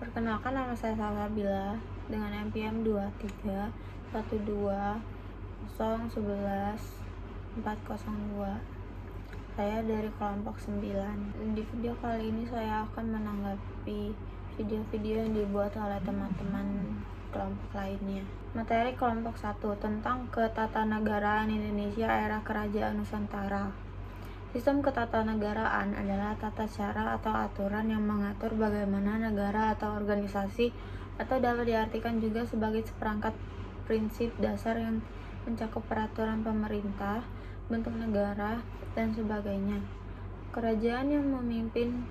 Perkenalkan, nama saya Salsabila dengan NPM 23.12011.402. Saya dari kelompok 9. Di video kali ini saya akan menanggapi video-video yang dibuat oleh teman-teman kelompok lainnya. Materi kelompok 1 tentang ketatanegaraan Indonesia era Kerajaan Nusantara. Sistem ketatanegaraan adalah tata cara atau aturan yang mengatur bagaimana negara atau organisasi, atau dapat diartikan juga sebagai seperangkat prinsip dasar yang mencakup peraturan pemerintah, bentuk negara, dan sebagainya. Kerajaan yang memimpin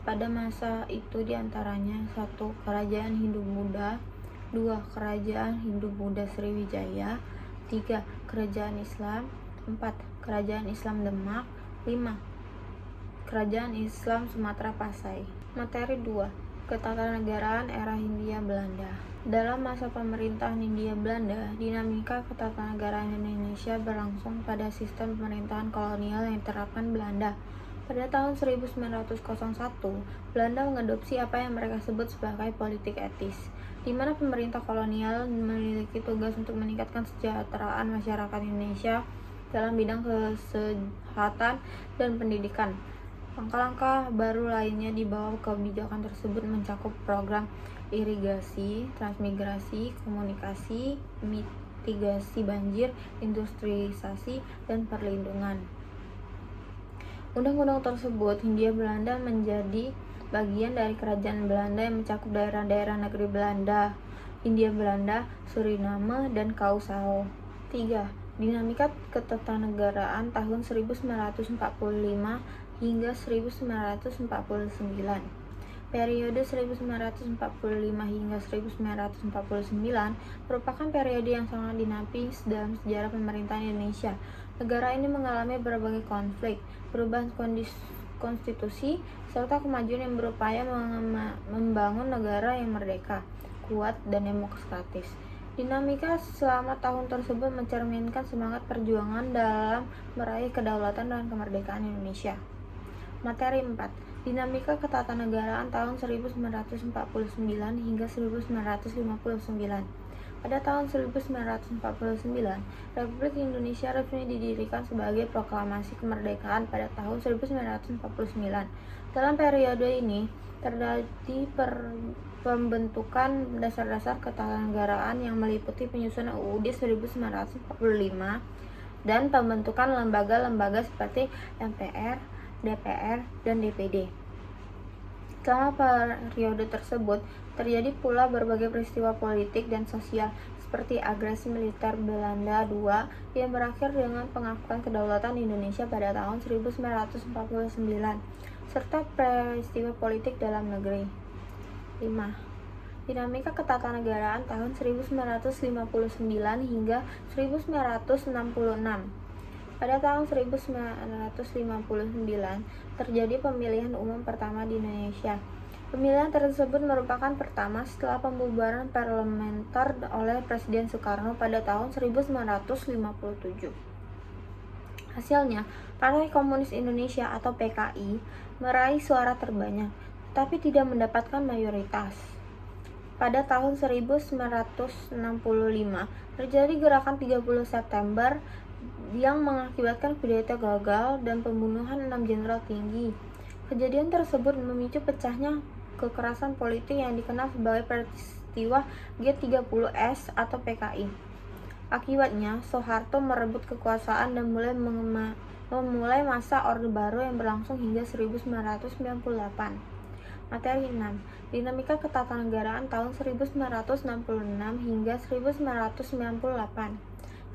pada masa itu diantaranya 1. Kerajaan Hindu-Buddha, 2. Kerajaan Hindu-Buddha Sriwijaya, 3. Kerajaan Islam, 4. Kerajaan Islam Demak, 5. Kerajaan Islam Sumatera Pasai. Materi 2. Ketatanegaraan era Hindia Belanda. Dalam masa pemerintahan Hindia Belanda, dinamika ketatanegaraan Indonesia berlangsung pada sistem pemerintahan kolonial yang diterapkan Belanda. Pada tahun 1901, Belanda mengadopsi apa yang mereka sebut sebagai politik etis, di mana pemerintah kolonial memiliki tugas untuk meningkatkan kesejahteraan masyarakat Indonesia dalam bidang kesehatan dan pendidikan. Langkah-langkah baru lainnya di bawah kebijakan tersebut mencakup program irigasi, transmigrasi, komunikasi, mitigasi banjir, industrialisasi, dan perlindungan. Undang-undang tersebut, Hindia Belanda menjadi bagian dari kerajaan Belanda yang mencakup daerah-daerah negeri Belanda, Hindia Belanda, Suriname, dan Curaçao. 3. Dinamika ketatanegaraan tahun 1945 hingga 1949. Periode 1945 hingga 1949 merupakan periode yang sangat dinamis dalam sejarah pemerintahan Indonesia. Negara ini mengalami berbagai konflik, perubahan konstitusi, serta kemajuan yang berupaya membangun negara yang merdeka, kuat, dan demokratis. Dinamika selama tahun tersebut mencerminkan semangat perjuangan dalam meraih kedaulatan dan kemerdekaan Indonesia. Materi 4. Dinamika ketatanegaraan tahun 1949 hingga 1959. Pada tahun 1949, Republik Indonesia resmi didirikan sebagai proklamasi kemerdekaan pada tahun 1949. Dalam periode ini, terjadi pembentukan dasar-dasar ketatanegaraan yang meliputi penyusunan UUD 1945 dan pembentukan lembaga-lembaga seperti MPR, DPR, dan DPD. Selama periode tersebut, terjadi pula berbagai peristiwa politik dan sosial seperti agresi militer Belanda II yang berakhir dengan pengakuan kedaulatan Indonesia pada tahun 1949, serta peristiwa politik dalam negeri. 5. Dinamika ketatanegaraan tahun 1959 hingga 1966. Pada tahun 1959, terjadi pemilihan umum pertama di Indonesia. Pemilihan tersebut merupakan pertama setelah pembubaran parlementer oleh Presiden Soekarno pada tahun 1957. Hasilnya, Partai Komunis Indonesia atau PKI meraih suara terbanyak, tapi tidak mendapatkan mayoritas. Pada tahun 1965, terjadi gerakan 30 September yang mengakibatkan kudeta gagal dan pembunuhan 6 jenderal tinggi. Kejadian tersebut memicu pecahnya kekerasan politik yang dikenal sebagai peristiwa G30S atau PKI. Akibatnya, Soeharto merebut kekuasaan dan memulai masa Orde Baru yang berlangsung hingga 1998. Materi 6. Dinamika ketatanegaraan tahun 1966 hingga 1998.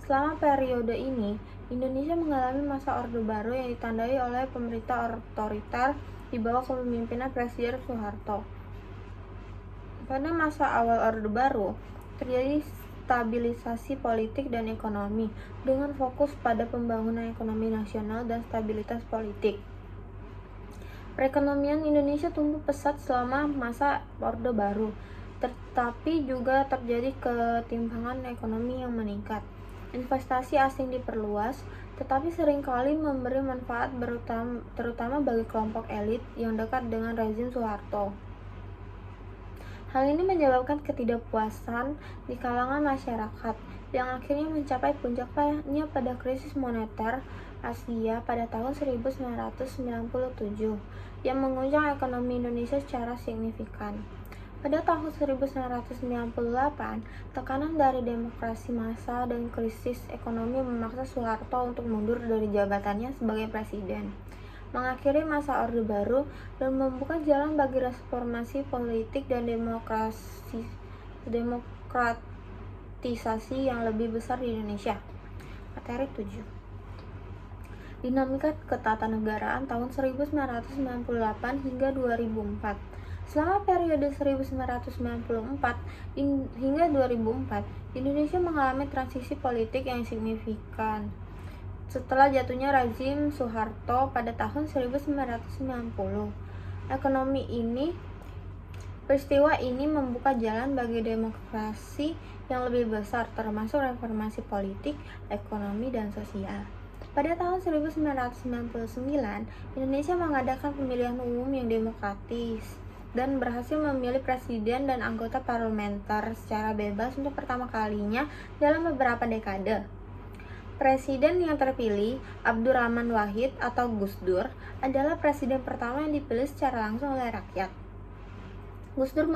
Selama periode ini, Indonesia mengalami masa Orde Baru yang ditandai oleh pemerintah otoriter di bawah kepemimpinan Presiden Soeharto. Pada masa awal Orde Baru, terjadi stabilisasi politik dan ekonomi dengan fokus pada pembangunan ekonomi nasional dan stabilitas politik. Perekonomian Indonesia tumbuh pesat selama masa Orde Baru, tetapi juga terjadi ketimpangan ekonomi yang meningkat. Investasi asing diperluas, tetapi seringkali memberi manfaat terutama bagi kelompok elit yang dekat dengan rezim Soeharto. Hal ini menyebabkan ketidakpuasan di kalangan masyarakat yang akhirnya mencapai puncaknya pada krisis moneter Asia pada tahun 1997 yang mengguncang ekonomi Indonesia secara signifikan. Pada tahun 1998, tekanan dari demokrasi massa dan krisis ekonomi memaksa Soeharto untuk mundur dari jabatannya sebagai presiden, mengakhiri masa Orde Baru dan membuka jalan bagi reformasi politik dan demokratisasi yang lebih besar di Indonesia. Materi 7. Dinamika ketatanegaraan tahun 1998 hingga 2004. Selama periode 1994 hingga 2004, Indonesia mengalami transisi politik yang signifikan. Setelah jatuhnya rezim Soeharto pada tahun 1990, peristiwa ini membuka jalan bagi demokrasi yang lebih besar, termasuk reformasi politik, ekonomi, dan sosial. Pada tahun 1999, Indonesia mengadakan pemilihan umum yang demokratis dan berhasil memilih presiden dan anggota parlementer secara bebas untuk pertama kalinya dalam beberapa dekade. Presiden yang terpilih, Abdurrahman Wahid atau Gus Dur, adalah presiden pertama yang dipilih secara langsung oleh rakyat. Gus Dur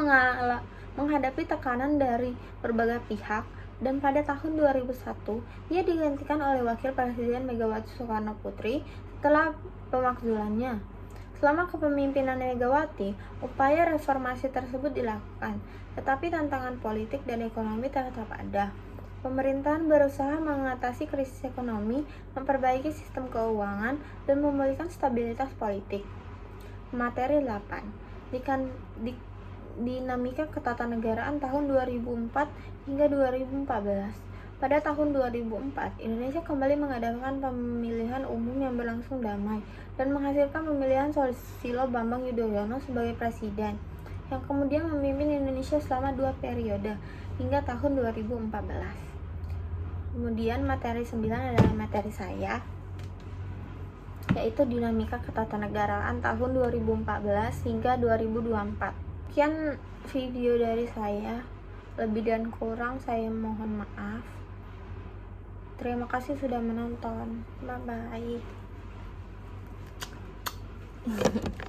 menghadapi tekanan dari berbagai pihak, dan pada tahun 2001, ia digantikan oleh Wakil Presiden Megawati Soekarno Putri setelah pemakzulannya. Selama kepemimpinan Megawati, upaya reformasi tersebut dilakukan, tetapi tantangan politik dan ekonomi tetap ada. Pemerintahan berusaha mengatasi krisis ekonomi, memperbaiki sistem keuangan, dan memulihkan stabilitas politik. Materi 8. Dinamika ketatanegaraan tahun 2004 hingga 2014. Pada tahun 2004, Indonesia kembali mengadakan pemilihan umum yang berlangsung damai dan menghasilkan pemilihan Susilo Bambang Yudhoyono sebagai presiden, yang kemudian memimpin Indonesia selama 2 periode hingga tahun 2014. Kemudian materi 9 adalah materi saya, yaitu dinamika ketatanegaraan tahun 2014 hingga 2024. Sekian video dari saya, lebih dan kurang saya mohon maaf. Terima kasih sudah menonton. Bye bye.